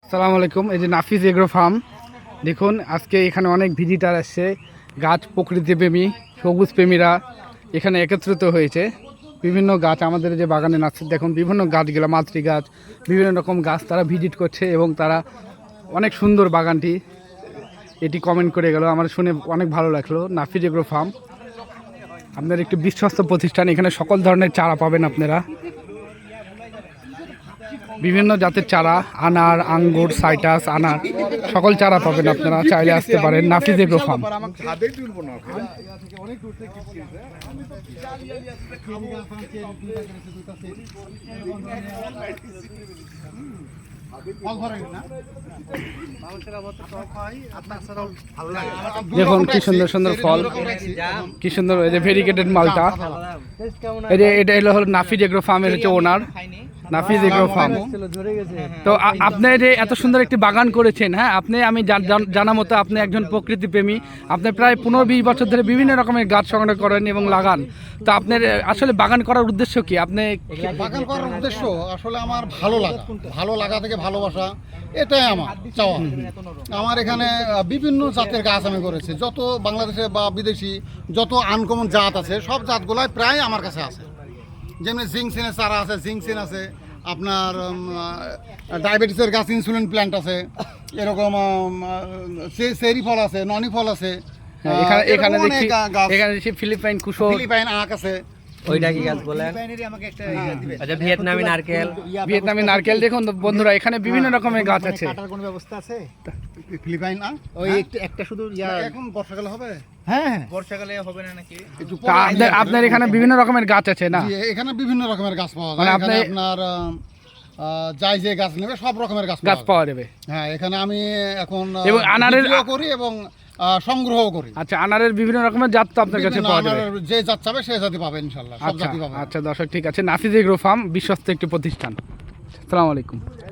আসসালামু আলাইকুম। এই যে নাফিজ এগ্রো ফার্ম, দেখুন আজকে এখানে অনেক ভিজিটার আসছে, গাছ প্রকৃতিপ্রেমী সবুজ প্রেমীরা এখানে একত্রিত হয়েছে। বিভিন্ন গাছ আমাদের যে বাগানে আছে, দেখুন বিভিন্ন গাছগুলো, মাতৃ গাছ, বিভিন্ন রকম গাছ তারা ভিজিট করছে এবং তারা অনেক সুন্দর বাগানটি এটি কমেন্ট করে গেল। আমার শুনে অনেক ভালো লাগলো। নাফিজ এগ্রো ফার্ম আপনার একটি বিশ্বস্ত প্রতিষ্ঠান, এখানে সকল ধরনের চারা পাবেন আপনারা, বিভিন্ন জাতের চারা, আনার, আঙ্গুর, সাইটাস, আনার সকল চারা পাবেন আপনারা, চাইলে আসতে পারেন নাফিজ এগ্রো ফার্ম। দেখুন কি সুন্দর সুন্দর ফল, কি সুন্দর। এই যে ভেরিকেটেড মালটা, এই যে এটা হলো নাফিজ এগ্রো ফার্মের হচ্ছে ওনার, নাফিজ এগ্রো ফার্ম। তো আপনি যে এত সুন্দর একটি বাগান করেছেন, হ্যাঁ, আপনি আমি জানা মতো আপনি একজন প্রকৃতি প্রেমী। আপনি প্রায় 15-20 বছর ধরে বিভিন্ন রকমের গাছ সংগ্রহ করেন এবং লাগান। তো আপনার আসলে বাগান করার উদ্দেশ্য কি? আপনি বাগান করার উদ্দেশ্য আসলে আমার ভালো লাগা থেকে ভালোবাসা, এটাই আমার চাওয়া। আমার এখানে বিভিন্ন জাতের গাছ আমি করেছি, যত বাংলাদেশে বা বিদেশি যত আনকমন জাত আছে সব জাতগুলাই প্রায় আমার কাছে আছে। যেমনি জিংসিনের চারা আছে, জিংসিন আছে, আপনার ডায়াবেটিসের গাছ, ইনসুলিন প্ল্যান্ট আছে, এরকম চেরি ফল আছে, ননি ফল আছে, এখানে দেখি ফিলিপাইন কুশো, ফিলিপাইন আখ আছে। ওইটা কি গাছ বলেন? আচ্ছা, ভিয়েতনামি নারকেল, ভিয়েতনামি নারকেল। দেখুন বন্ধুরা, এখানে বিভিন্ন রকমের গাছ আছে। কাটার কোনো ব্যবস্থা আছে? ফিলিপাইন আখ ওই একটা শুধু এখন বর্ষাকালে হবে। হ্যাঁ, বর্ষাকালে হবে না নাকি? আপনার এখানে বিভিন্ন রকমের গাছ আছে না? এখানে বিভিন্ন রকমের গাছ পাওয়া যায়। এখানে আপনার যাই যে গাছ নেবে সব রকমের গাছ পাওয়া যাবে। হ্যাঁ, এখানে আমি এখন এবং আনারের করি এবং সংগ্রহ করি। আচ্ছা, আনারের বিভিন্ন রকমের জাত তো আপনার কাছে পাওয়া যাবে। যে জাত চাবে সেই জাতি পাবে ইনশাআল্লাহ, সব জাতি পাবে। আচ্ছা দর্শক, ঠিক আছে। নাফিজ এগ্রো ফার্ম বিশ্বস্ত একটি প্রতিষ্ঠান। আসসালামু আলাইকুম।